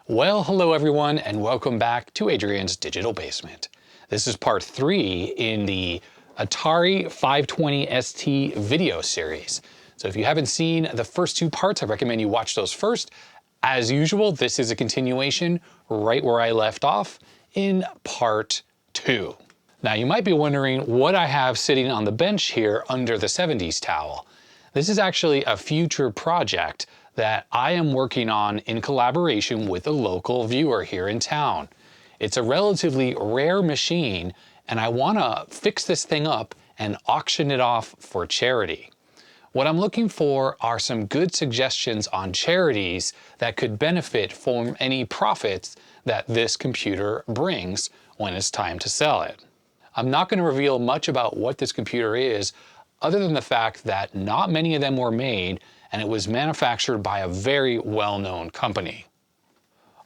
Well, hello everyone, and welcome back to Adrian's Digital Basement. This is part 3 in the Atari 520 ST video series. So if you haven't seen the first 2 parts, I recommend you watch those first. As usual, this is a continuation right where I left off in part 2. Now you might be wondering what I have sitting on the bench here under the 70s towel. This is actually a future project that I am working on in collaboration with a local viewer here in town. It's a relatively rare machine, and I want to fix this thing up and auction it off for charity. What I'm looking for are some good suggestions on charities that could benefit from any profits that this computer brings when it's time to sell it. I'm not going to reveal much about what this computer is, other than the fact that not many of them were made, and it was manufactured by a very well-known company.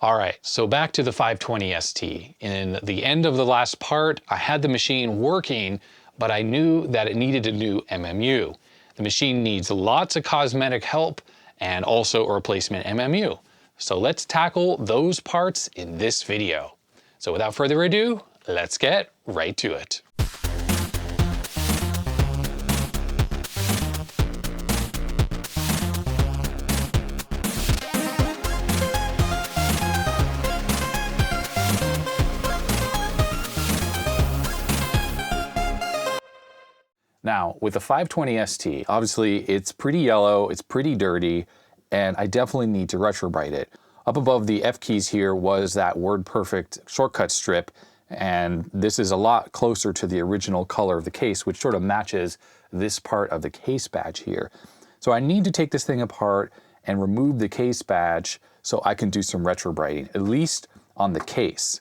All right, so back to the 520 ST. In the end of the last part, I had the machine working, but I knew that it needed a new MMU. The machine needs lots of cosmetic help and also a replacement MMU. So let's tackle those parts in this video. So without further ado, let's get right to it. Now, with the 520 ST, obviously it's pretty yellow, it's pretty dirty, and I definitely need to retrobrite it. Up above the F keys here was that WordPerfect shortcut strip, and this is a lot closer to the original color of the case, which sort of matches this part of the case badge here. So I need to take this thing apart and remove the case badge so I can do some retrobriting, at least on the case.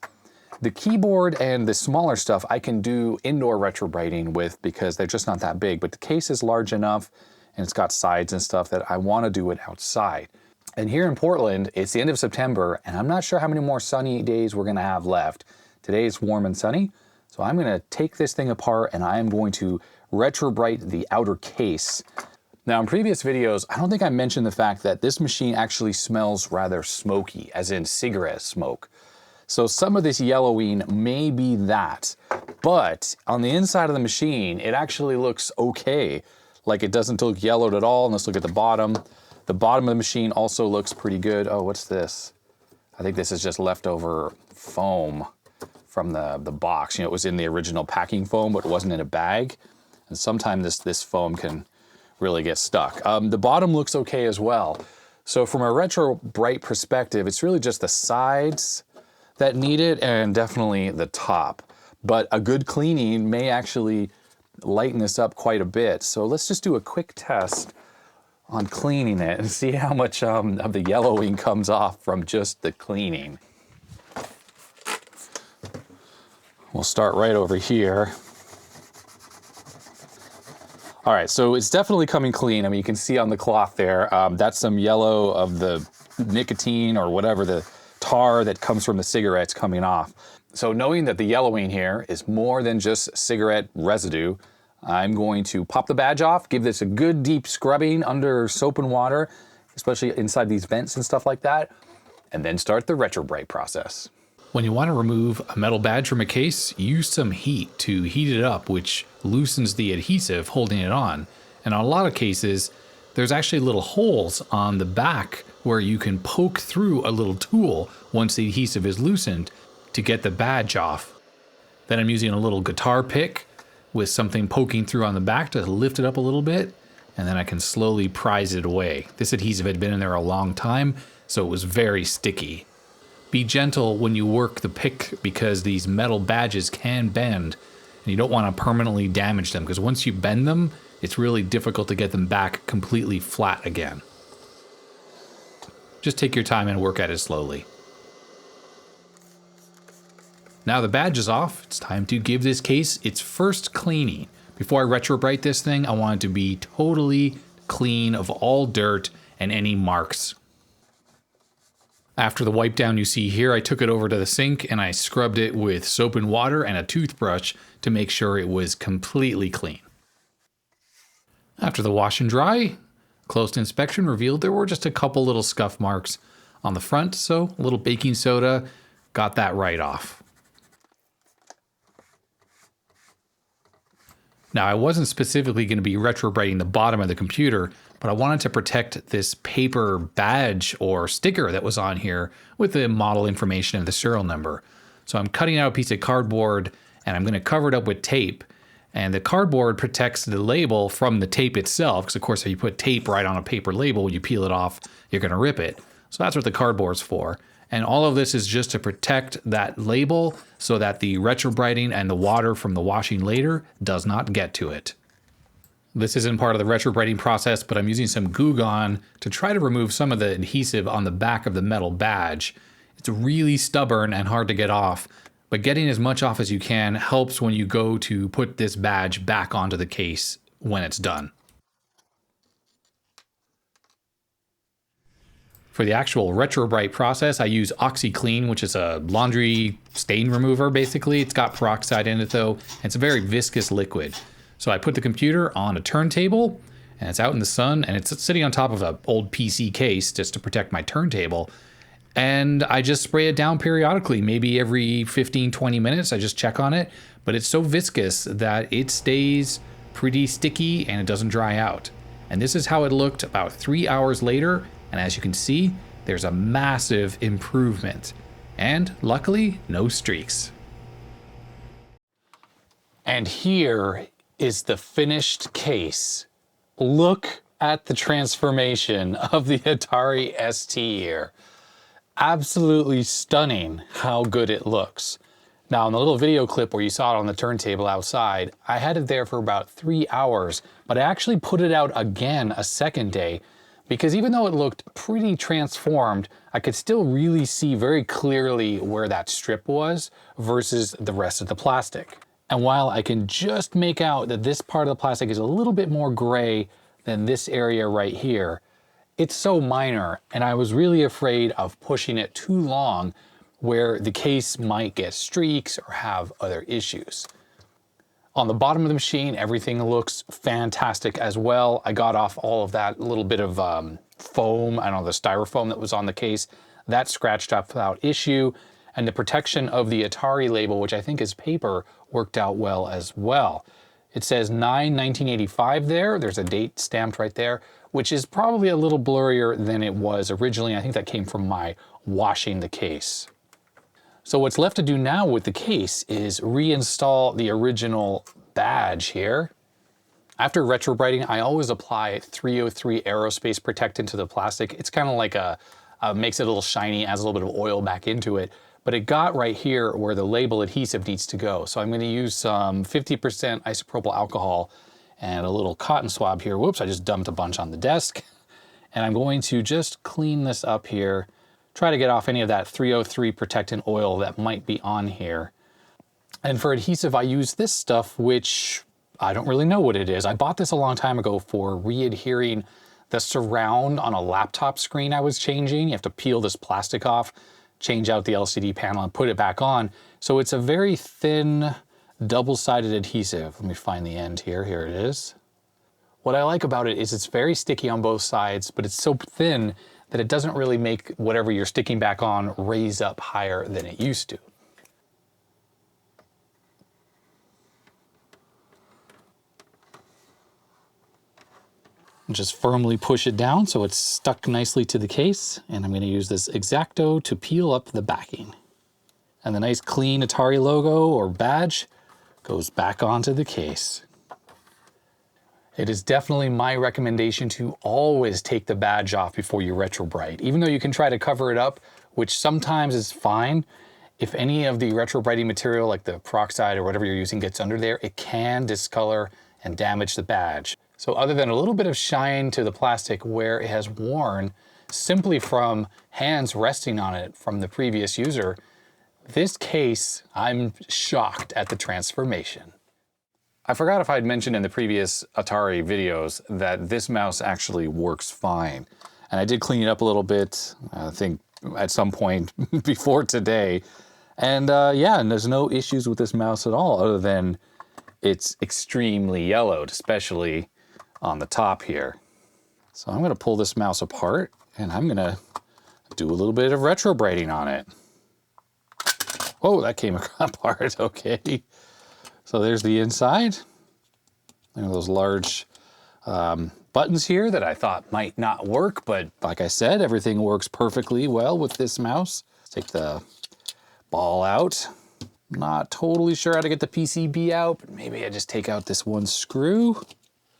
The keyboard and the smaller stuff I can do indoor retrobriting with because they're just not that big, but the case is large enough and it's got sides and stuff that I want to do it outside. And here in Portland, it's the end of September, and I'm not sure how many more sunny days we're going to have left. Today is warm and sunny, so I'm going to take this thing apart and I am going to retrobrite the outer case. Now, in previous videos, I don't think I mentioned the fact that this machine actually smells rather smoky, as in cigarette smoke. So some of this yellowing may be that, but on the inside of the machine, it actually looks okay. Like it doesn't look yellowed at all. And let's look at the bottom. The bottom of the machine also looks pretty good. Oh, what's this? I think this is just leftover foam from the box. You know, it was in the original packing foam, but it wasn't in a bag. And sometimes this foam can really get stuck. The bottom looks okay as well. So from a retrobrite perspective, it's really just the sides that need it, and definitely the top. But a good cleaning may actually lighten this up quite a bit. So let's just do a quick test on cleaning it and see how much of the yellowing comes off from just the cleaning. We'll start right over here. All right, so it's definitely coming clean. I mean, you can see on the cloth there, that's some yellow of the nicotine or whatever, the tar that comes from the cigarettes coming off. So knowing that the yellowing here is more than just cigarette residue, I'm going to pop the badge off, give this a good deep scrubbing under soap and water, especially inside these vents and stuff like that, and then start the retrobrite process. When you want to remove a metal badge from a case, use some heat to heat it up, which loosens the adhesive holding it on. And on a lot of cases, there's actually little holes on the back where you can poke through a little tool once the adhesive is loosened to get the badge off. Then I'm using a little guitar pick with something poking through on the back to lift it up a little bit, and then I can slowly prise it away. This adhesive had been in there a long time, so it was very sticky. Be gentle when you work the pick because these metal badges can bend, and you don't want to permanently damage them because once you bend them, it's really difficult to get them back completely flat again. Just take your time and work at it slowly. Now the badge is off, it's time to give this case its first cleaning. Before I retrobrite this thing, I want it to be totally clean of all dirt and any marks. After the wipe down you see here, I took it over to the sink and I scrubbed it with soap and water and a toothbrush to make sure it was completely clean. After the wash and dry, close inspection revealed there were just a couple little scuff marks on the front, so a little baking soda got that right off. Now, I wasn't specifically going to be retrobriting the bottom of the computer, but I wanted to protect this paper badge or sticker that was on here with the model information and the serial number. So I'm cutting out a piece of cardboard and I'm going to cover it up with tape. And the cardboard protects the label from the tape itself, because of course if you put tape right on a paper label, when you peel it off, you're going to rip it. So that's what the cardboard's for. And all of this is just to protect that label so that the retrobriting and the water from the washing later does not get to it. This isn't part of the retrobriting process, but I'm using some Goo Gone to try to remove some of the adhesive on the back of the metal badge. It's really stubborn and hard to get off, but getting as much off as you can helps when you go to put this badge back onto the case when it's done. For the actual Retrobrite process, I use OxyClean, which is a laundry stain remover, basically. It's got peroxide in it, though, and it's a very viscous liquid. So I put the computer on a turntable, and it's out in the sun, and it's sitting on top of an old PC case just to protect my turntable. And I just spray it down periodically, maybe every 15, 20 minutes. I just check on it, but it's so viscous that it stays pretty sticky and it doesn't dry out. And this is how it looked about 3 hours later. And as you can see, there's a massive improvement. And luckily, no streaks. And here is the finished case. Look at the transformation of the Atari ST here. Absolutely stunning how good it looks. Now in the little video clip where you saw it on the turntable outside, I had it there for about 3 hours, but I actually put it out again a second day because even though it looked pretty transformed, I could still really see very clearly where that strip was versus the rest of the plastic. And while I can just make out that this part of the plastic is a little bit more gray than this area right here, it's so minor, and I was really afraid of pushing it too long where the case might get streaks or have other issues. On the bottom of the machine, everything looks fantastic as well. I got off all of that little bit of foam, I don't know, the styrofoam that was on the case. That scratched up without issue, and the protection of the Atari label, which I think is paper, worked out well as well. It says 9/1985 there. There's a date stamped right there, which is probably a little blurrier than it was originally. I think that came from my washing the case. So what's left to do now with the case is reinstall the original badge here. After retrobriting, I always apply 303 aerospace protectant to the plastic. It's kind of like makes it a little shiny, adds a little bit of oil back into it. But it got right here where the label adhesive needs to go. So I'm going to use some 50% isopropyl alcohol and a little cotton swab here. Whoops, I just dumped a bunch on the desk. And I'm going to just clean this up here, try to get off any of that 303 protectant oil that might be on here. And for adhesive, I use this stuff, which I don't really know what it is. I bought this a long time ago for re-adhering the surround on a laptop screen I was changing. You have to peel this plastic off, change out the LCD panel and put it back on. So it's a very thin, double-sided adhesive. Let me find the end here. Here it is. What I like about it is it's very sticky on both sides, but it's so thin that it doesn't really make whatever you're sticking back on raise up higher than it used to. Just firmly push it down so it's stuck nicely to the case, and I'm going to use this X-Acto to peel up the backing. And the nice clean Atari logo or badge goes back onto the case. It is definitely my recommendation to always take the badge off before you retrobrite. Even though you can try to cover it up, which sometimes is fine, if any of the retrobriting material like the peroxide or whatever you're using gets under there, it can discolor and damage the badge. So other than a little bit of shine to the plastic where it has worn simply from hands resting on it from the previous user, this case, I'm shocked at the transformation. I forgot if I'd mentioned in the previous Atari videos that this mouse actually works fine. And I did clean it up a little bit, I think at some point before today. And yeah, and there's no issues with this mouse at all other than it's extremely yellowed, especially on the top here. So I'm gonna pull this mouse apart and I'm gonna do a little bit of retrobrighting on it. Oh, that came apart, okay. So there's the inside. There are those large buttons here that I thought might not work, but like I said, everything works perfectly well with this mouse. Let's take the ball out. Not totally sure how to get the PCB out, but maybe I just take out this one screw.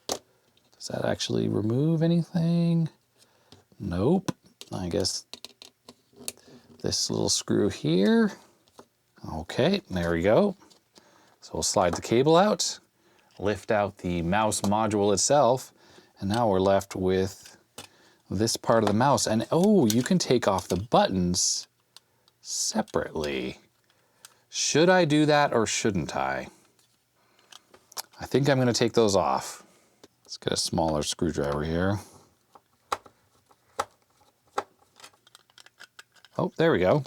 Does that actually remove anything? Nope. I guess this little screw here. Okay, there we go. So we'll slide the cable out, lift out the mouse module itself, and now we're left with this part of the mouse. And oh, you can take off the buttons separately. Should I do that or shouldn't I? I think I'm going to take those off. Let's get a smaller screwdriver here. Oh, there we go.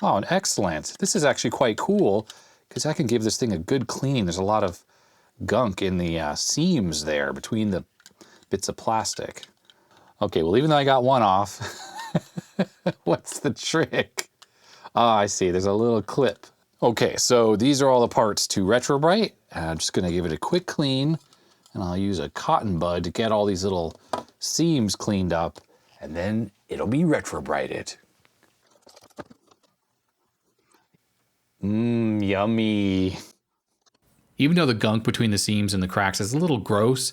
Oh, and excellent. This is actually quite cool because I can give this thing a good cleaning. There's a lot of gunk in the seams there between the bits of plastic. Okay, well, even though I got one off, what's the trick? Ah, I see, there's a little clip. Okay, so these are all the parts to Retrobrite, and I'm just gonna give it a quick clean, and I'll use a cotton bud to get all these little seams cleaned up, and then it'll be retrobrighted. Yummy. Even though the gunk between the seams and the cracks is a little gross,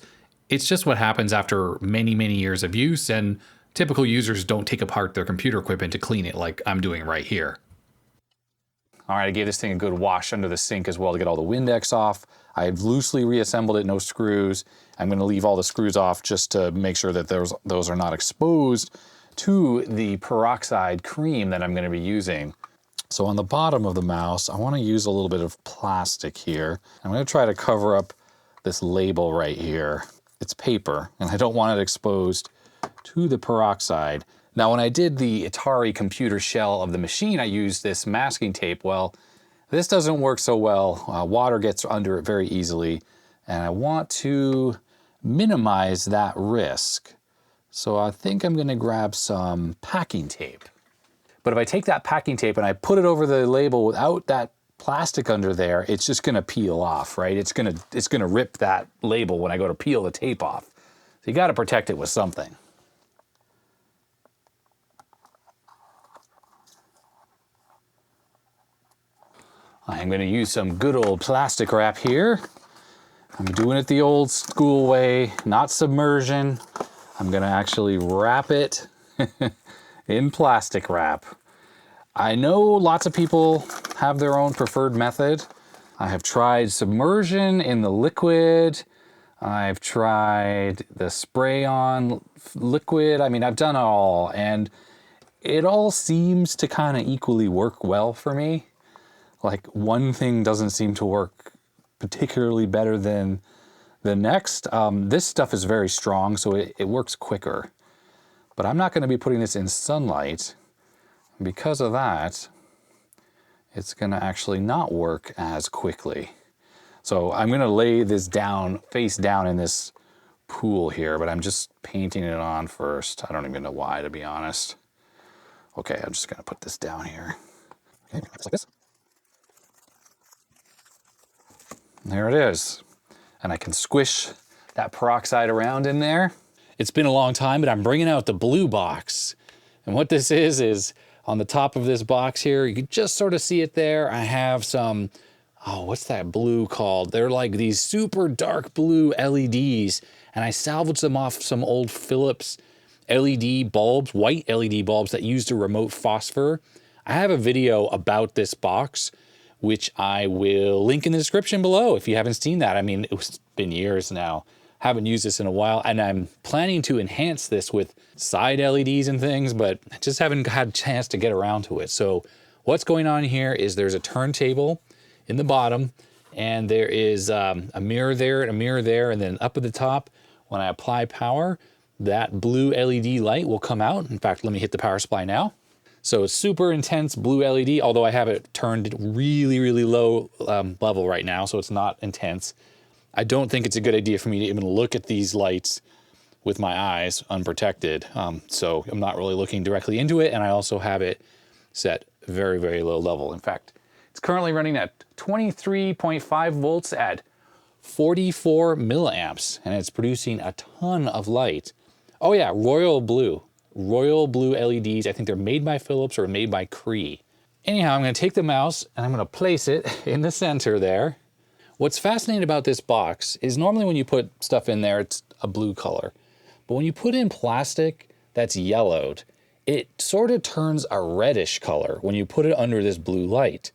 it's just what happens after many, many years of use, and typical users don't take apart their computer equipment to clean it like I'm doing right here. All right, I gave this thing a good wash under the sink as well to get all the Windex off. I've loosely reassembled it, no screws. I'm gonna leave all the screws off just to make sure that those are not exposed to the peroxide cream that I'm gonna be using. So on the bottom of the mouse, I wanna use a little bit of plastic here. I'm gonna try to cover up this label right here. It's paper, and I don't want it exposed to the peroxide. Now, when I did the Atari computer shell of the machine, I used this masking tape. Well, this doesn't work so well. Water gets under it very easily, and I want to minimize that risk. So I think I'm gonna grab some packing tape. But if I take that packing tape and I put it over the label without that plastic under there, it's just gonna peel off, right? It's gonna rip that label when I go to peel the tape off. So you gotta protect it with something. I'm gonna use some good old plastic wrap here. I'm doing it the old school way, not submersion. I'm gonna actually wrap it in plastic wrap. I know lots of people have their own preferred method. I have tried submersion in the liquid. I've tried the spray on liquid. I mean, I've done it all, and it all seems to kind of equally work well for me. Like, one thing doesn't seem to work particularly better than the next. This stuff is very strong, so it works quicker. But I'm not going to be putting this in sunlight. Because of that, it's going to actually not work as quickly. So I'm going to lay this down, face down in this pool here, but I'm just painting it on first. I don't even know why, to be honest. Okay, I'm just going to put this down here. Okay, just like this. There it is. And I can squish that peroxide around in there. It's been a long time, but I'm bringing out the blue box. And what this is on the top of this box here, you can just sort of see it there. I have some, oh, what's that blue called? They're like these super dark blue LEDs. And I salvaged them off some old Philips LED bulbs, white LED bulbs that used a remote phosphor. I have a video about this box, which I will link in the description below if you haven't seen that. I mean, it's been years now. Haven't used this in a while, and I'm planning to enhance this with side LEDs and things, but I just haven't had a chance to get around to it. So what's going on here is there's a turntable in the bottom, and there is a mirror there and a mirror there, and then up at the top, when I apply power, that blue LED light will come out. In fact, let me hit the power supply now. So it's super intense blue LED, although I have it turned really, really low level right now, so it's not intense. I don't think it's a good idea for me to even look at these lights with my eyes unprotected. So I'm not really looking directly into it. And I also have it set very, very low level. In fact, it's currently running at 23.5 volts at 44 milliamps, and it's producing a ton of light. Oh yeah, royal blue LEDs. I think they're made by Philips or made by Cree. Anyhow, I'm gonna take the mouse and I'm gonna place it in the center there. What's fascinating about this box is normally when you put stuff in there, it's a blue color. But when you put in plastic that's yellowed, it sort of turns a reddish color when you put it under this blue light.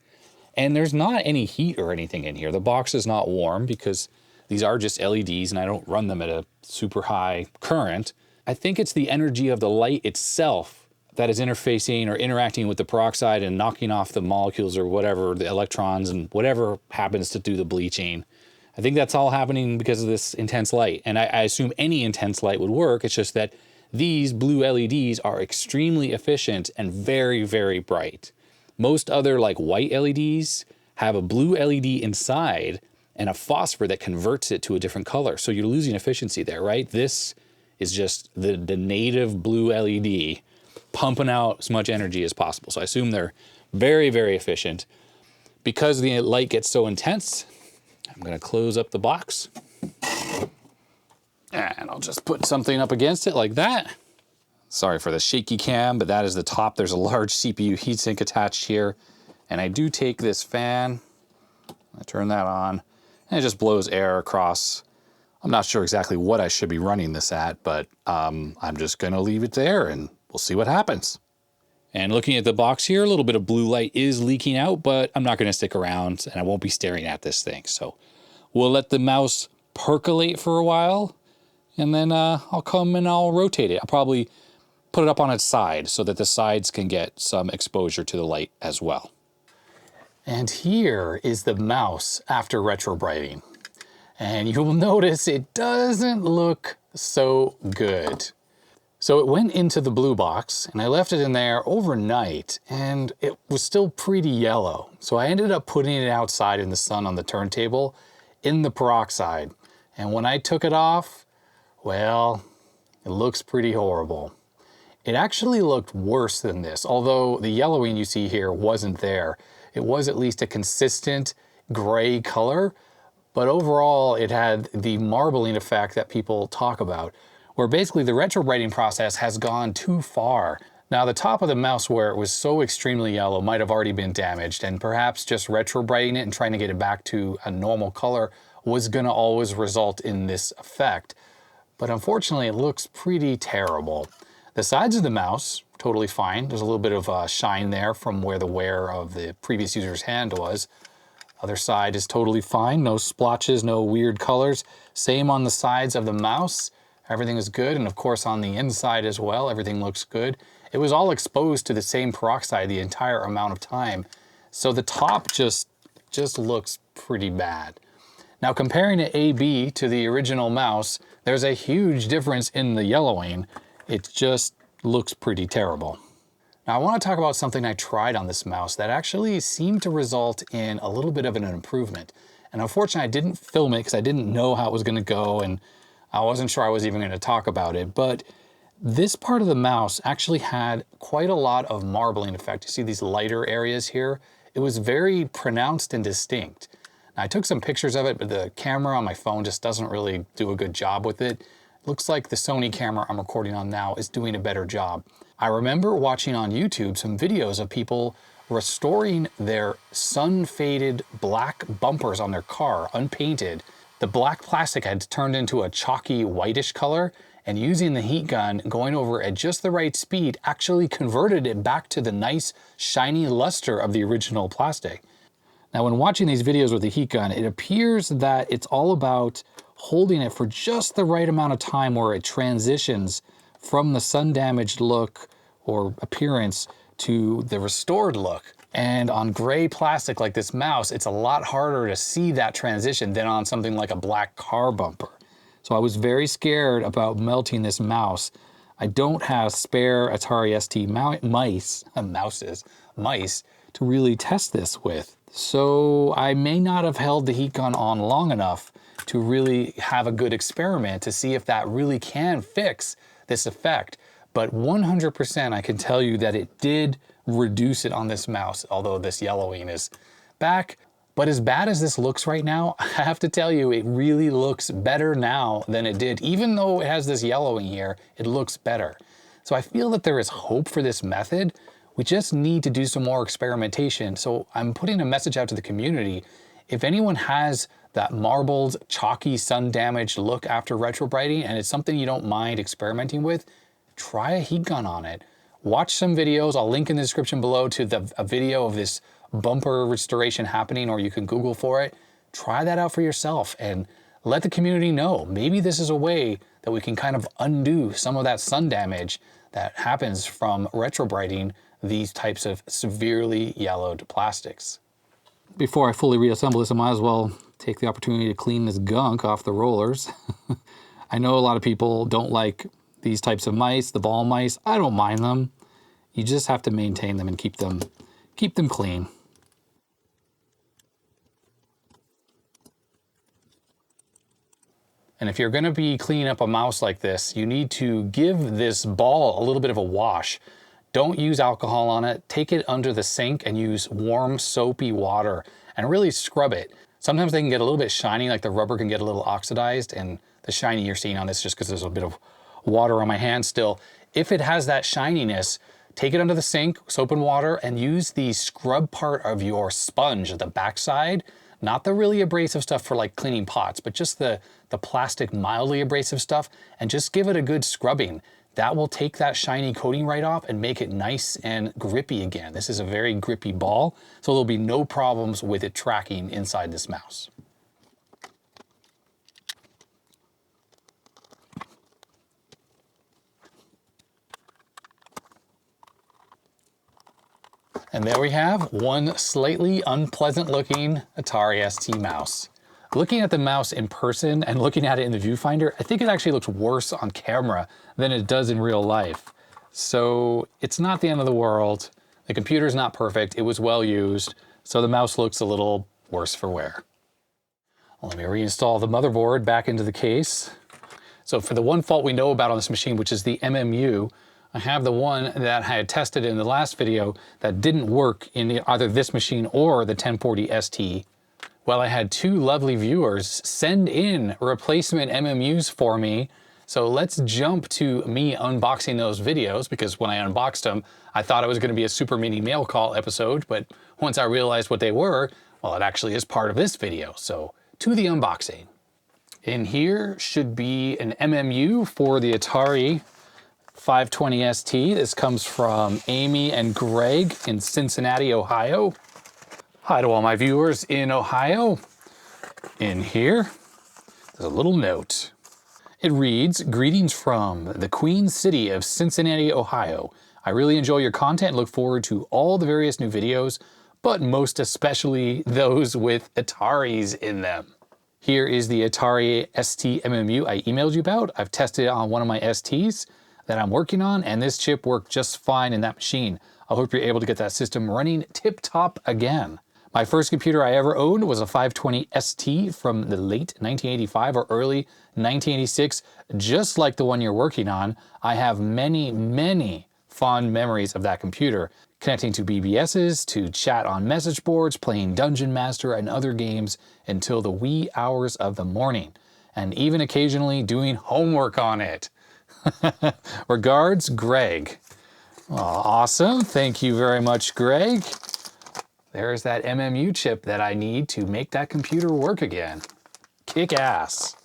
And there's not any heat or anything in here. The box is not warm because these are just LEDs and I don't run them at a super high current. I think it's the energy of the light itself that is interfacing or interacting with the peroxide and knocking off the molecules or whatever, the electrons and whatever happens to do the bleaching. I think that's all happening because of this intense light. And I assume any intense light would work. It's just that these blue LEDs are extremely efficient and very, very bright. Most other like white LEDs have a blue LED inside and a phosphor that converts it to a different color. So you're losing efficiency there, right? This is just the native blue LED pumping out as much energy as possible. So I assume they're very, very efficient. Because the light gets so intense, I'm gonna close up the box. And I'll just put something up against it like that. Sorry for the shaky cam, but that is the top. There's a large CPU heatsink attached here. And I do take this fan, I turn that on, and it just blows air across. I'm not sure exactly what I should be running this at, but I'm just gonna leave it there and we'll see what happens. And looking at the box here, a little bit of blue light is leaking out, but I'm not gonna stick around and I won't be staring at this thing. So we'll let the mouse percolate for a while and then I'll come and I'll rotate it. I'll probably put it up on its side so that the sides can get some exposure to the light as well. And here is the mouse after retrobriting. And you will notice it doesn't look so good. So it went into the blue box and I left it in there overnight and it was still pretty yellow. So I ended up putting it outside in the sun on the turntable in the peroxide. And when I took it off, well, it looks pretty horrible. It actually looked worse than this, although the yellowing you see here wasn't there. It was at least a consistent gray color, but overall it had the marbling effect that people talk about, where basically the retrobriting process has gone too far. Now the top of the mouse where it was so extremely yellow might have already been damaged, and perhaps just retrobriting it and trying to get it back to a normal color was gonna always result in this effect. But unfortunately it looks pretty terrible. The sides of the mouse, totally fine. There's a little bit of shine there from where the wear of the previous user's hand was. Other side is totally fine. No splotches, no weird colors. Same on the sides of the mouse. Everything is good. And of course on the inside as well, everything looks good. It was all exposed to the same peroxide the entire amount of time. So the top just looks pretty bad. Now comparing it AB to the original mouse, there's a huge difference in the yellowing. It just looks pretty terrible. Now I want to talk about something I tried on this mouse that actually seemed to result in a little bit of an improvement. And unfortunately I didn't film it because I didn't know how it was going to go and I wasn't sure I was even going to talk about it. But this part of the mouse actually had quite a lot of marbling effect. You see these lighter areas here? It was very pronounced and distinct. Now, I took some pictures of it, but the camera on my phone just doesn't really do a good job with it. Looks like the Sony camera I'm recording on now is doing a better job. I remember watching on YouTube some videos of people restoring their sun-faded black bumpers on their car, unpainted. The black plastic had turned into a chalky whitish color, and using the heat gun, going over at just the right speed, actually converted it back to the nice shiny luster of the original plastic. Now when watching these videos with the heat gun, it appears that it's all about holding it for just the right amount of time where it transitions from the sun-damaged look or appearance to the restored look. And on gray plastic like this mouse, it's a lot harder to see that transition than on something like a black car bumper. So I was very scared about melting this mouse. I don't have spare Atari ST mice to really test this with. So I may not have held the heat gun on long enough to really have a good experiment to see if that really can fix this effect. But 100% I can tell you that it did reduce it on this mouse, although this yellowing is back. But as bad as this looks right now, I have to tell you, it really looks better now than it did. Even though it has this yellowing here, it looks better. So I feel that there is hope for this method. We just need to do some more experimentation. So I'm putting a message out to the community. If anyone has that marbled, chalky, sun-damaged look after retrobriting, and it's something you don't mind experimenting with, try a heat gun on it. Watch some videos. I'll link in the description below to a video of this bumper restoration happening, or you can Google for it. Try that out for yourself and let the community know. Maybe this is a way that we can kind of undo some of that sun damage that happens from retrobriting these types of severely yellowed plastics. Before I fully reassemble this, I might as well take the opportunity to clean this gunk off the rollers. I know a lot of people don't like these types of mice, the ball mice. I don't mind them. You just have to maintain them and keep them clean. And if you're going to be cleaning up a mouse like this, you need to give this ball a little bit of a wash. Don't use alcohol on it. Take it under the sink and use warm, soapy water and really scrub it. Sometimes they can get a little bit shiny, like the rubber can get a little oxidized, and the shiny you're seeing on this just because there's a bit of water on my hand still. If it has that shininess, take it under the sink, soap and water, and use the scrub part of your sponge, the backside, not the really abrasive stuff for like cleaning pots, but just the plastic mildly abrasive stuff, and just give it a good scrubbing. That will take that shiny coating right off and make it nice and grippy again. This is a very grippy ball, so there'll be no problems with it tracking inside this mouse. And there we have one slightly unpleasant looking Atari ST mouse. Looking at the mouse in person and looking at it in the viewfinder, I think it actually looks worse on camera than it does in real life. So it's not the end of the world. The computer's not perfect. It was well used. So the mouse looks a little worse for wear. Let me reinstall the motherboard back into the case. So for the one fault we know about on this machine, which is the MMU, I have the one that I had tested in the last video that didn't work in either this machine or the 1040 ST. Well, I had two lovely viewers send in replacement MMUs for me. So let's jump to me unboxing those videos, because when I unboxed them, I thought it was going to be a super mini mail call episode, but once I realized what they were, well, it actually is part of this video. So to the unboxing. In here should be an MMU for the Atari 520 ST. This comes from Amy and Greg in Cincinnati, Ohio. Hi to all my viewers in Ohio. In here, there's a little note. It reads, "Greetings from the Queen City of Cincinnati, Ohio. I really enjoy your content and look forward to all the various new videos, but most especially those with Ataris in them. Here is the Atari ST MMU I emailed you about. I've tested it on one of my STs that I'm working on, and this chip worked just fine in that machine. I hope you're able to get that system running tip-top again. My first computer I ever owned was a 520 ST from the late 1985 or early 1986, just like the one you're working on. I have many, many fond memories of that computer, connecting to BBSs, to chat on message boards, playing Dungeon Master and other games until the wee hours of the morning, and even occasionally doing homework on it. Regards, Greg." Oh, awesome. Thank you very much, Greg. There's that MMU chip that I need to make that computer work again. Kick ass.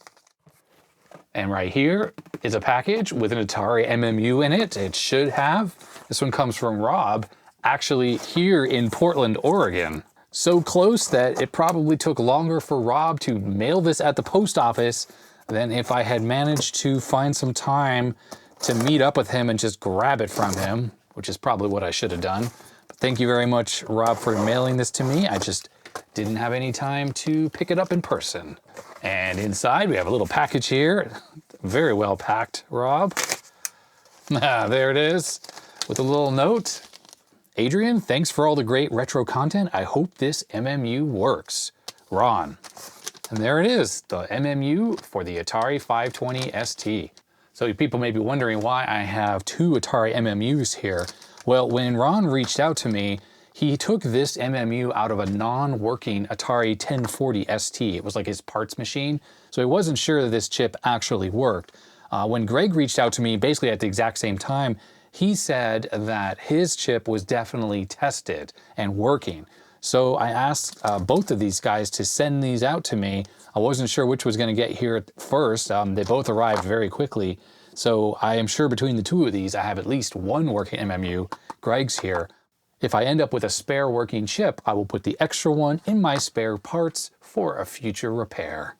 And right here is a package with an Atari MMU in it. It should have. This one comes from Rob, actually here in Portland, Oregon. So close that it probably took longer for Rob to mail this at the post office than if I had managed to find some time to meet up with him and just grab it from him, which is probably what I should have done. But thank you very much, Rob, for mailing this to me. I just didn't have any time to pick it up in person. And inside we have a little package here. Very well packed, Rob. There it is, with a little note. "Adrian, thanks for all the great retro content. I hope this MMU works. Ron." And there it is, the MMU for the Atari 520 ST. So people may be wondering why I have two Atari MMUs here. Well, when Ron reached out to me, he took this MMU out of a non-working Atari 1040 ST. It was like his parts machine, so he wasn't sure that this chip actually worked. When Greg reached out to me, basically at the exact same time, he said that his chip was definitely tested and working. So I asked both of these guys to send these out to me. I wasn't sure which was going to get here first. They both arrived very quickly. So I am sure between the two of these, I have at least one working MMU. Greg's here. If I end up with a spare working chip, I will put the extra one in my spare parts for a future repair.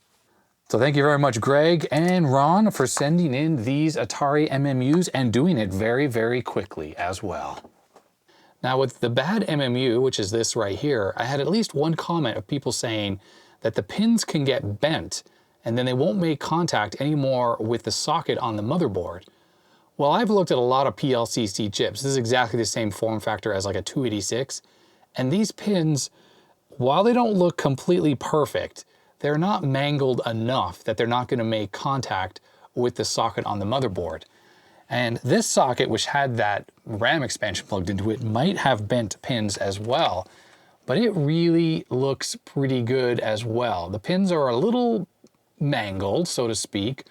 So thank you very much, Greg and Ron, for sending in these Atari MMUs and doing it very, very quickly as well. Now with the bad MMU, which is this right here, I had at least one comment of people saying that the pins can get bent and then they won't make contact anymore with the socket on the motherboard. Well, I've looked at a lot of PLCC chips. This is exactly the same form factor as like a 286. And these pins, while they don't look completely perfect, they're not mangled enough that they're not going to make contact with the socket on the motherboard. And this socket, which had that RAM expansion plugged into it, might have bent pins as well, but it really looks pretty good as well. The pins are a little mangled, so to speak,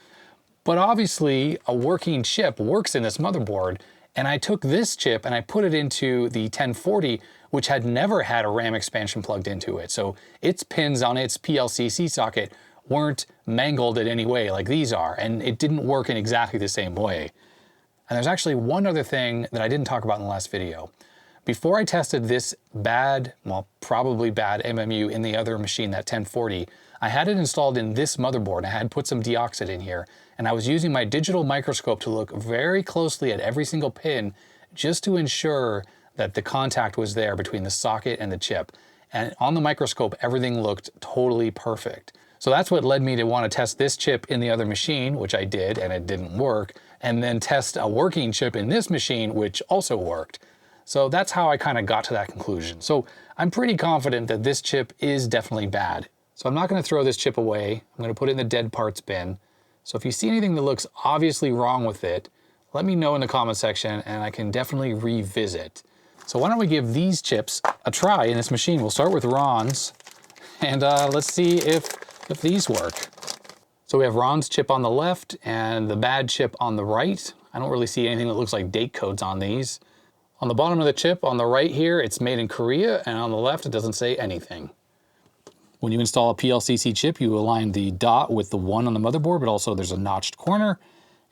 but obviously a working chip works in this motherboard. And I took this chip and I put it into the 1040, which had never had a RAM expansion plugged into it. So its pins on its PLCC socket weren't mangled in any way like these are, and it didn't work in exactly the same way. And there's actually one other thing that I didn't talk about in the last video. Before I tested this bad, well, probably bad MMU in the other machine, that 1040, I had it installed in this motherboard. I had put some Deoxit in here, and I was using my digital microscope to look very closely at every single pin just to ensure that the contact was there between the socket and the chip. And on the microscope, everything looked totally perfect. So that's what led me to want to test this chip in the other machine, which I did, and it didn't work, and then test a working chip in this machine, which also worked. So that's how I kind of got to that conclusion. So I'm pretty confident that this chip is definitely bad. So I'm not going to throw this chip away. I'm going to put it in the dead parts bin. So if you see anything that looks obviously wrong with it, let me know in the comment section and I can definitely revisit. So why don't we give these chips a try in this machine. We'll start with Ron's and let's see if these work. So we have Ron's chip on the left and the bad chip on the right. I don't really see anything that looks like date codes on these. On the bottom of the chip on the right here, it's made in Korea, and on the left, it doesn't say anything. When you install a PLCC chip, you align the dot with the 1 on the motherboard, but also there's a notched corner,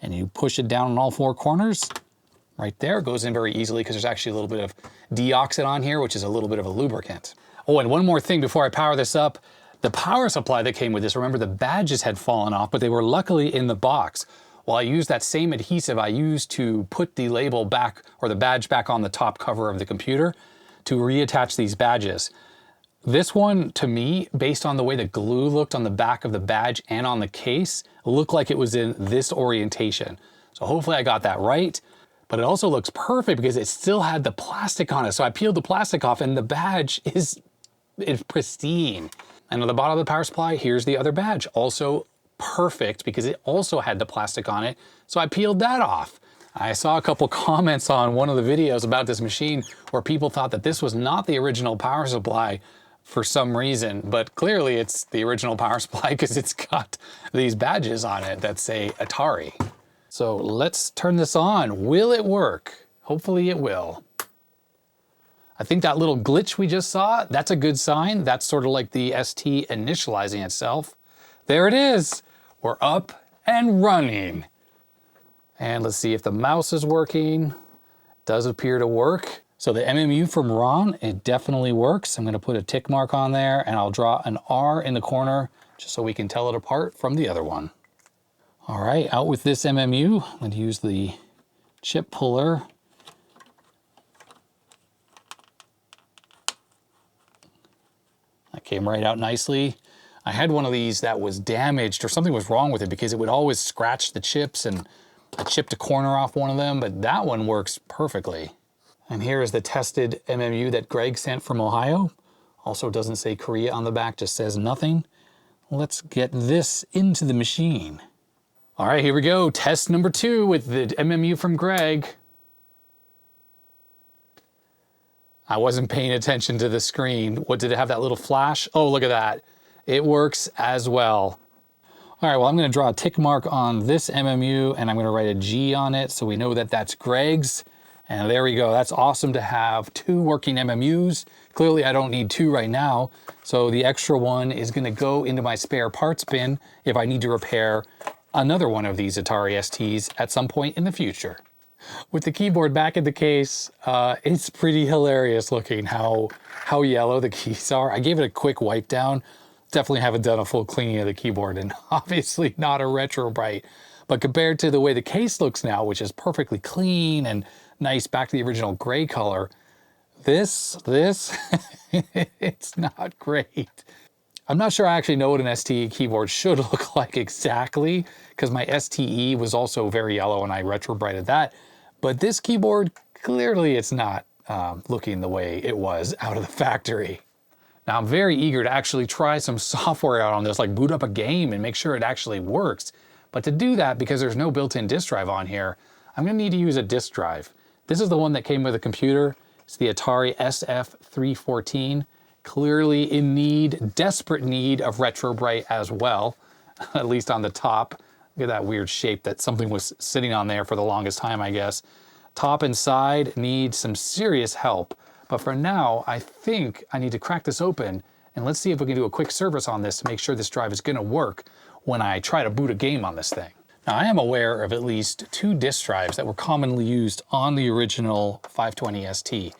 and you push it down on all 4 corners. Right there, it goes in very easily because there's actually a little bit of Deoxit on here, which is a little bit of a lubricant. Oh, and one more thing before I power this up. The power supply that came with this, remember the badges had fallen off, but they were luckily in the box. Well, I used that same adhesive I used to put the label back, or the badge back on the top cover of the computer to reattach these badges. This one, to me, based on the way the glue looked on the back of the badge and on the case, looked like it was in this orientation. So hopefully I got that right. But it also looks perfect because it still had the plastic on it. So I peeled the plastic off and the badge is pristine. And on the bottom of the power supply, here's the other badge. Also perfect because it also had the plastic on it. So I peeled that off. I saw a couple comments on one of the videos about this machine where people thought that this was not the original power supply for some reason, but clearly it's the original power supply because it's got these badges on it that say Atari. So let's turn this on. Will it work? Hopefully it will. I think that little glitch we just saw, that's a good sign. That's sort of like the ST initializing itself. There it is. We're up and running. And let's see if the mouse is working. It does appear to work. So the MMU from Ron, it definitely works. I'm gonna put a tick mark on there and I'll draw an R in the corner just so we can tell it apart from the other one. All right, out with this MMU. I'm gonna use the chip puller. That came right out nicely. I had one of these that was damaged or something was wrong with it because it would always scratch the chips and I chipped a corner off one of them, but that one works perfectly. And here is the tested MMU that Greg sent from Ohio. Also doesn't say Korea on the back, just says nothing. let's get this into the machine. All right, here we go. Test number 2 with the MMU from Greg. I wasn't paying attention to the screen. What, did it have that little flash? Oh, look at that. It works as well. All right, well, I'm gonna draw a tick mark on this MMU and I'm gonna write a G on it so we know that that's Greg's. And there we go. That's awesome to have 2 working MMUs. Clearly I don't need 2 right now. So the extra one is gonna go into my spare parts bin if I need to repair another one of these Atari STs at some point in the future. With the keyboard back in the case, it's pretty hilarious looking how yellow the keys are. I gave it a quick wipe down. Definitely haven't done a full cleaning of the keyboard, and obviously not a Retrobrite. But compared to the way the case looks now, which is perfectly clean and nice back to the original gray color, this, it's not great. I'm not sure I actually know what an STE keyboard should look like exactly, because my STE was also very yellow and I retrobrited that. But this keyboard, clearly it's not looking the way it was out of the factory. Now I'm very eager to actually try some software out on this, like boot up a game and make sure it actually works. But to do that, because there's no built-in disk drive on here, I'm gonna need to use a disk drive. This is the one that came with the computer. It's the Atari SF314. Clearly in need, desperate need of Retrobrite as well, at least on the top. Look at that weird shape that something was sitting on there for the longest time, I guess. Top and side need some serious help. But for now, I think I need to crack this open and let's see if we can do a quick service on this to make sure this drive is gonna work when I try to boot a game on this thing. Now I am aware of at least 2 disk drives that were commonly used on the original 520 ST.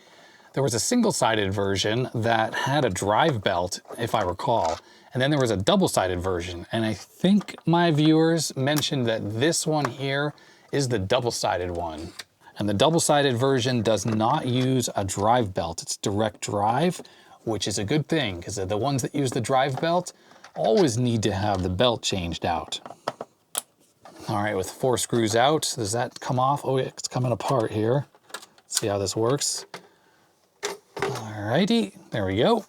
There was a single-sided version that had a drive belt, if I recall, and then there was a double-sided version. And I think my viewers mentioned that this one here is the double-sided one. And the double-sided version does not use a drive belt. It's direct drive, which is a good thing, because the ones that use the drive belt always need to have the belt changed out. All right, with 4 screws out, does that come off? Oh, it's coming apart here. Let's see how this works. Alrighty, there we go.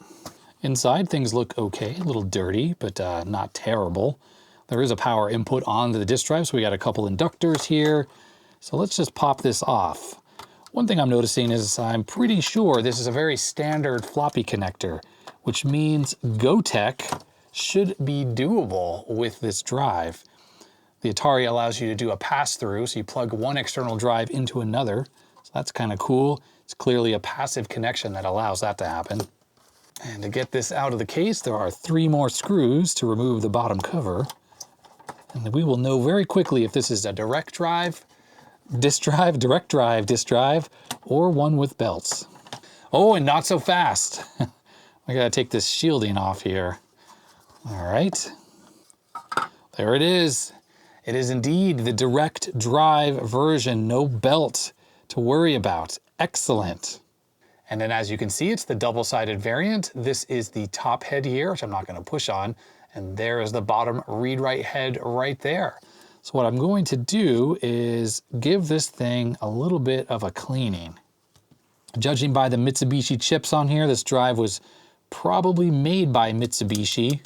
Inside, things look okay, a little dirty, but not terrible. There is a power input on the disk drive, so we got a couple inductors here. So let's just pop this off. One thing I'm noticing is I'm pretty sure this is a very standard floppy connector, which means GoTech should be doable with this drive. The Atari allows you to do a pass-through, so you plug one external drive into another. So that's kind of cool. It's clearly a passive connection that allows that to happen. And to get this out of the case, there are 3 more screws to remove the bottom cover. And we will know very quickly if this is a direct drive, disk drive, direct drive, disk drive, or one with belts. Oh, and not so fast. I gotta take this shielding off here. All right, there it is. It is indeed the direct drive version, no belt to worry about. Excellent. And then as you can see, it's the double-sided variant. This is the top head here, which I'm not gonna push on. And there is the bottom read-write head right there. So what I'm going to do is give this thing a little bit of a cleaning. Judging by the Mitsubishi chips on here, this drive was probably made by Mitsubishi.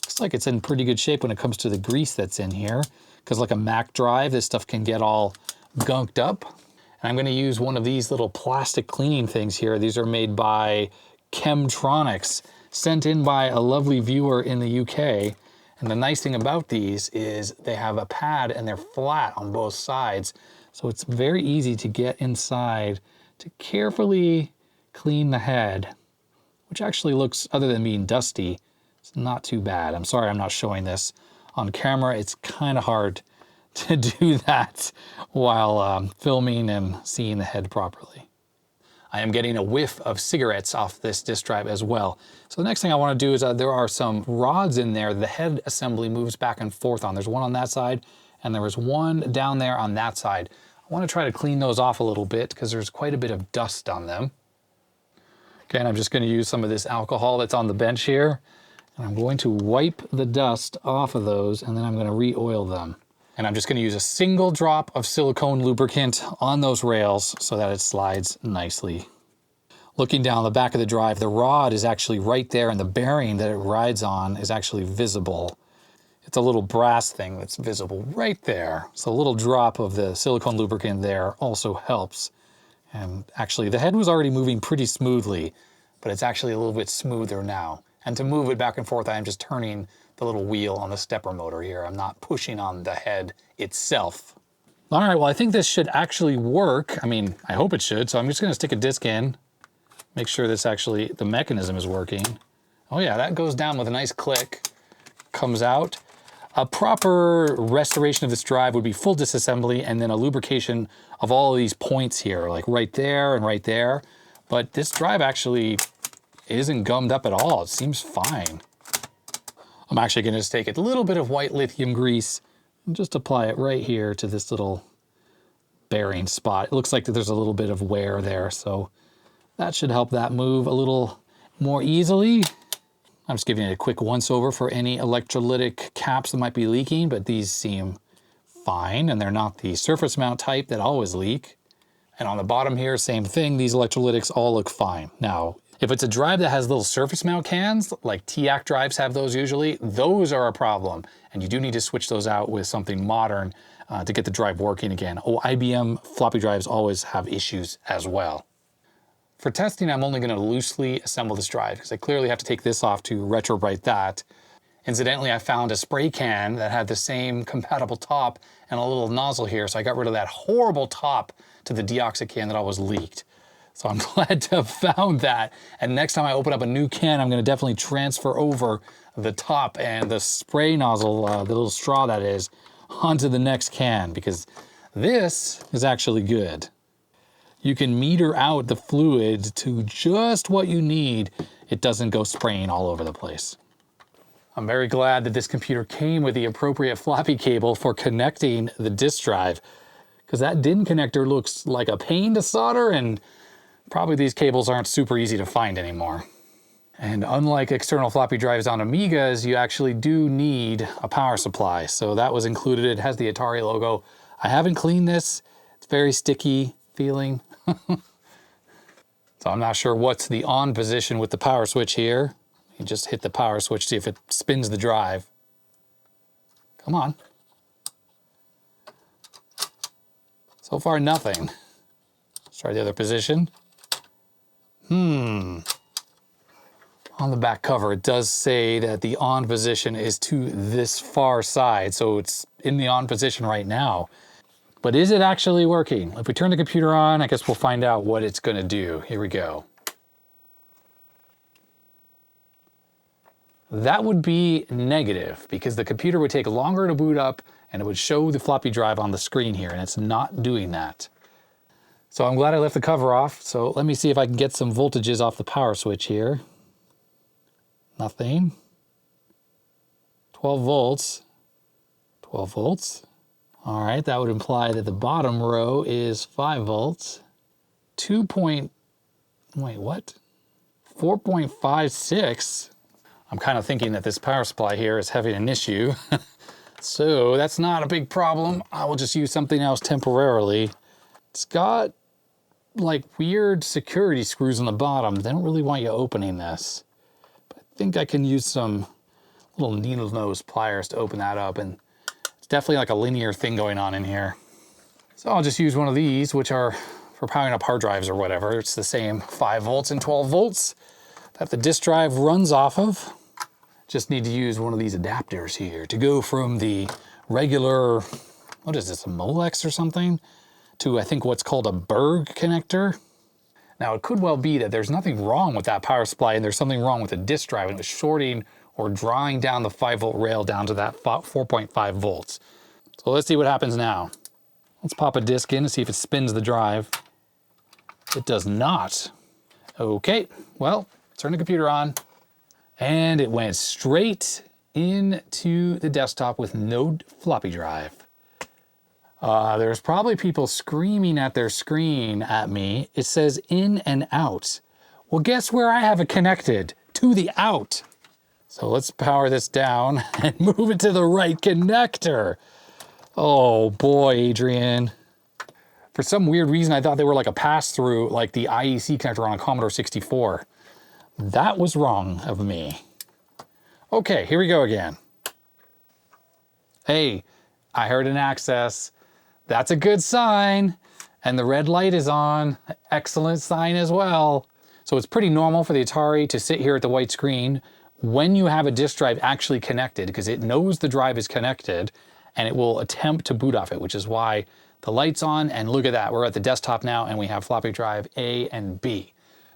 Looks like it's in pretty good shape when it comes to the grease that's in here, because like a Mac drive, this stuff can get all gunked up. And I'm gonna use one of these little plastic cleaning things here. These are made by Chemtronics, sent in by a lovely viewer in the UK. And the nice thing about these is they have a pad and they're flat on both sides. So it's very easy to get inside to carefully clean the head, which actually looks, other than being dusty, it's not too bad. I'm sorry I'm not showing this on camera. It's kind of hard to do that while filming and seeing the head properly. I am getting a whiff of cigarettes off this disk drive as well. So the next thing I want to do is there are some rods in there. The head assembly moves back and forth on. There's one on that side and there was one down there on that side. I want to try to clean those off a little bit because there's quite a bit of dust on them. Okay, and I'm just going to use some of this alcohol that's on the bench here. And I'm going to wipe the dust off of those and then I'm going to re-oil them. And I'm just going to use a single drop of silicone lubricant on those rails so that it slides nicely. Looking down the back of the drive, the rod is actually right there, and the bearing that it rides on is actually visible. It's a little brass thing that's visible right there. So a little drop of the silicone lubricant there also helps. And actually the head was already moving pretty smoothly, but it's actually a little bit smoother now. And to move it back and forth, I am just turning the little wheel on the stepper motor here. I'm not pushing on the head itself. All right, well, I think this should actually work. I mean, I hope it should. So I'm just gonna stick a disc in, make sure this actually, the mechanism is working. Oh yeah, that goes down with a nice click, comes out. A proper restoration of this drive would be full disassembly and then a lubrication of all of these points here, like right there and right there. But this drive actually isn't gummed up at all. It seems fine. I'm actually gonna just take a little bit of white lithium grease and just apply it right here to this little bearing spot. It looks like there's a little bit of wear there, so that should help that move a little more easily. I'm just giving it a quick once over for any electrolytic caps that might be leaking, but these seem fine, and they're not the surface mount type that always leak. And on the bottom here, same thing, these electrolytics all look fine. Now, if it's a drive that has little surface mount cans, like TAC drives have those usually, those are a problem. And you do need to switch those out with something modern to get the drive working again. Oh, IBM floppy drives always have issues as well. For testing, I'm only gonna loosely assemble this drive because I clearly have to take this off to retrobrite that. Incidentally, I found a spray can that had the same compatible top and a little nozzle here, so I got rid of that horrible top to the Deoxit can that always leaked. So I'm glad to have found that. And next time I open up a new can, I'm gonna definitely transfer over the top and the spray nozzle, the little straw that is, onto the next can because this is actually good. You can meter out the fluid to just what you need. It doesn't go spraying all over the place. I'm very glad that this computer came with the appropriate floppy cable for connecting the disk drive, because that DIN connector looks like a pain to solder, and probably these cables aren't super easy to find anymore. And unlike external floppy drives on Amigas, you actually do need a power supply. So that was included. It has the Atari logo. I haven't cleaned this. It's very sticky feeling. So I'm not sure what's the on position with the power switch here. You just hit the power switch, see if it spins the drive. Come on. So far, nothing. Let's try the other position. On the back cover, it does say that the on position is to this far side, so it's in the on position right now. But is it actually working? If we turn the computer on, I guess we'll find out what it's gonna do. Here we go. That would be negative because the computer would take longer to boot up and it would show the floppy drive on the screen here, and it's not doing that. So I'm glad I left the cover off. So let me see if I can get some voltages off the power switch here. Nothing. 12 volts. 12 volts. All right, that would imply that the bottom row is 5 volts. 4.56. I'm kind of thinking that this power supply here is having an issue. So that's not a big problem. I will just use something else temporarily. It's got like weird security screws on the bottom. They don't really want you opening this. But I think I can use some little needle nose pliers to open that up, and it's definitely like a linear thing going on in here. So I'll just use one of these, which are for powering up hard drives or whatever. It's the same 5 volts and 12 volts that the disk drive runs off of. Just need to use one of these adapters here to go from the regular, what is this, a Molex or something, to I think what's called a Berg connector. Now it could well be that there's nothing wrong with that power supply and there's something wrong with the disk drive and it was shorting or drawing down the 5 volt rail down to that 4.5 volts. So let's see what happens now. Let's pop a disk in and see if it spins the drive. It does not. Okay, well, turn the computer on. And it went straight into the desktop with no floppy drive. There's probably people screaming at their screen at me. It says in and out. Well, guess where I have it connected? To the out. So let's power this down and move it to the right connector. Oh boy, Adrian. For some weird reason, I thought they were like a pass-through, like the IEC connector on a Commodore 64. That was wrong of me. Okay, here we go again. Hey, I heard an access. That's a good sign. And the red light is on. Excellent sign as well. So it's pretty normal for the Atari to sit here at the white screen when you have a disk drive actually connected, because it knows the drive is connected and it will attempt to boot off it, which is why the light's on. And look at that, we're at the desktop now and we have floppy drive A and B.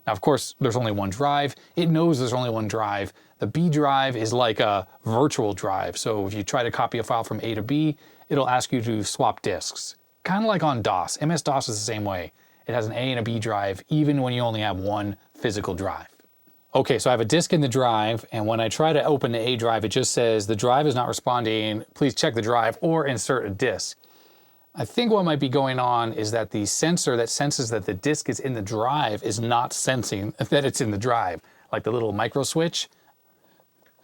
Now, of course, there's only one drive. It knows there's only one drive. The B drive is like a virtual drive. So if you try to copy a file from A to B, it'll ask you to swap disks. Kind of like on DOS. MS-DOS is the same way. It has an A and a B drive, even when you only have one physical drive. Okay, so I have a disk in the drive, and when I try to open the A drive, it just says, the drive is not responding, please check the drive or insert a disk. I think what might be going on is that the sensor that senses that the disk is in the drive is not sensing that it's in the drive, like the little micro switch.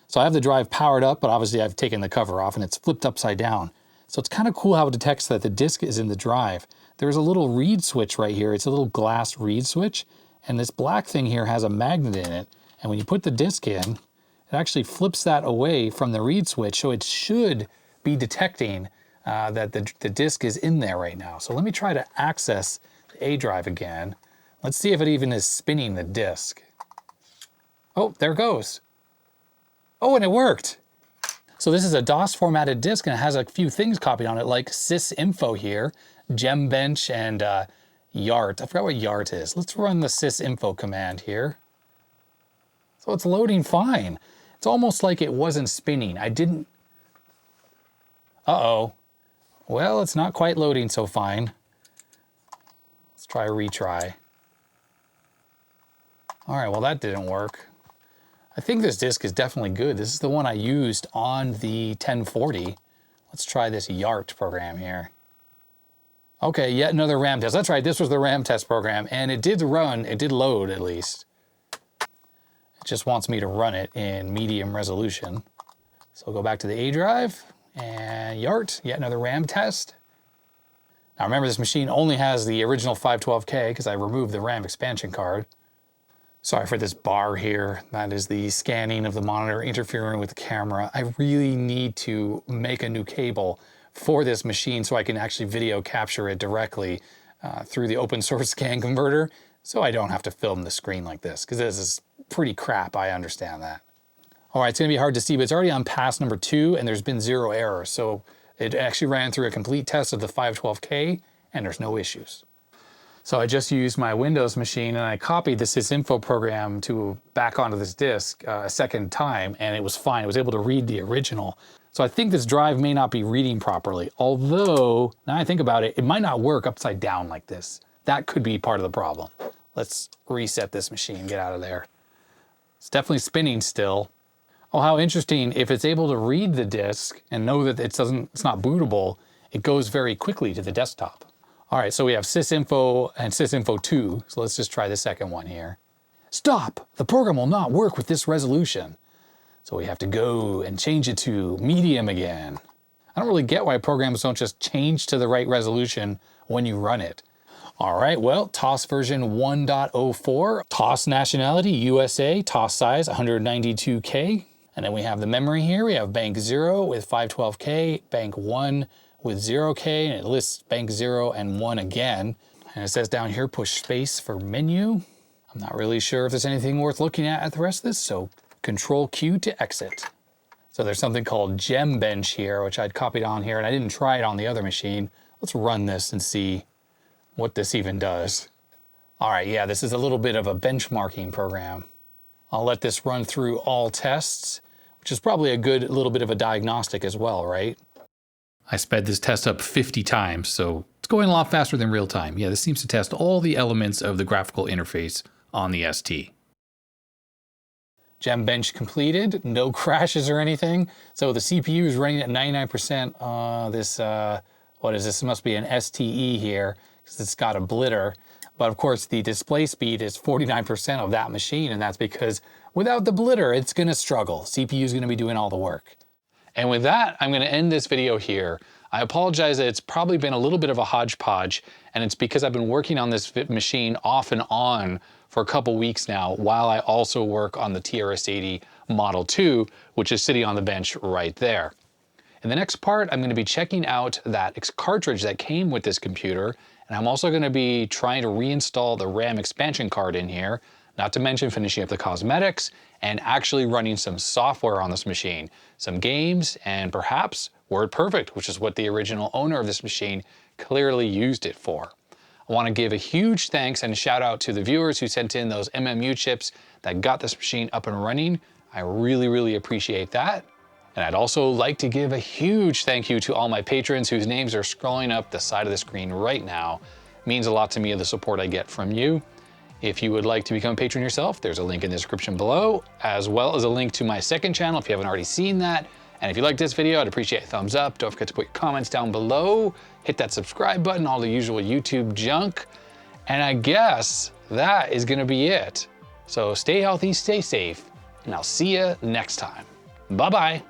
So I have the drive powered up, but obviously I've taken the cover off and it's flipped upside down. So it's kind of cool how it detects that the disk is in the drive. There's a little read switch right here. It's a little glass read switch, and this black thing here has a magnet in it. And when you put the disk in, it actually flips that away from the read switch, so it should be detecting that the disk is in there right now. So let me try to access the A drive again. Let's see if it even is spinning the disk. Oh, there it goes. Oh, and it worked. So this is a DOS formatted disk and it has a few things copied on it, like sysinfo here, gembench, and yart. I forgot what yart is. Let's run the sysinfo command here. So it's loading fine. It's almost like it wasn't spinning. I didn't... Uh-oh. Well, it's not quite loading so fine. Let's try a retry. All right, well, that didn't work. I think this disk is definitely good. This is the one I used on the 1040. Let's try this YART program here. Okay, yet another RAM test. That's right, this was the RAM test program, and it did run, it did load at least. It just wants me to run it in medium resolution. So I'll go back to the A drive, and YART, yet another RAM test. Now remember, this machine only has the original 512K because I removed the RAM expansion card. Sorry for this bar here. That is the scanning of the monitor interfering with the camera. I really need to make a new cable for this machine so I can actually video capture it directly through the open source scan converter, so I don't have to film the screen like this, because this is pretty crap, I understand that. All right, it's gonna be hard to see, but it's already on pass number 2 and there's been 0 errors. So it actually ran through a complete test of the 512K and there's no issues. So I just used my Windows machine and I copied the sysinfo program back onto this disk a second time, and it was fine. It was able to read the original. So I think this drive may not be reading properly, although now I think about it, it might not work upside down like this. That could be part of the problem. Let's reset this machine, get out of there. It's definitely spinning still. Oh, how interesting. If it's able to read the disk and know that it's not bootable, it goes very quickly to the desktop. All right, so we have sysinfo and sysinfo 2. So let's just try the second one here. Stop! The program will not work with this resolution. So we have to go and change it to medium again. I don't really get why programs don't just change to the right resolution when you run it. All right, well, TOS version 1.04, TOS nationality, USA, TOS size 192K. And then we have the memory here. We have bank 0 with 512K, bank 1 with 0K, and it lists bank 0 and 1 again. And it says down here, push space for menu. I'm not really sure if there's anything worth looking at the rest of this, so Control Q to exit. So there's something called gembench here, which I'd copied on here, and I didn't try it on the other machine. Let's run this and see what this even does. All right, yeah, this is a little bit of a benchmarking program. I'll let this run through all tests, which is probably a good little bit of a diagnostic as well, right? I sped this test up 50 times, so it's going a lot faster than real time. Yeah, this seems to test all the elements of the graphical interface on the ST. Gembench completed, no crashes or anything. So the CPU is running at 99%. What is this? It must be an STE here, because it's got a blitter. But of course, the display speed is 49% of that machine, and that's because without the blitter, it's gonna struggle. CPU is gonna be doing all the work. And with that, I'm gonna end this video here. I apologize that it's probably been a little bit of a hodgepodge, and it's because I've been working on this machine off and on for a couple weeks now, while I also work on the TRS-80 Model 2, which is sitting on the bench right there. In the next part, I'm going to be checking out that cartridge that came with this computer, and I'm also going to be trying to reinstall the RAM expansion card in here, not to mention finishing up the cosmetics and actually running some software on this machine, some games, and perhaps WordPerfect, which is what the original owner of this machine clearly used it for. I want to give a huge thanks and shout out to the viewers who sent in those MMU chips that got this machine up and running. I really appreciate that. And I'd also like to give a huge thank you to all my patrons whose names are scrolling up the side of the screen right now. It means a lot to me, the support I get from you. If you would like to become a patron yourself, there's a link in the description below, as well as a link to my second channel if you haven't already seen that. And if you like this video, I'd appreciate a thumbs up. Don't forget to put your comments down below. Hit that subscribe button, all the usual YouTube junk. And I guess that is gonna be it. So stay healthy, stay safe, and I'll see you next time. Bye-bye.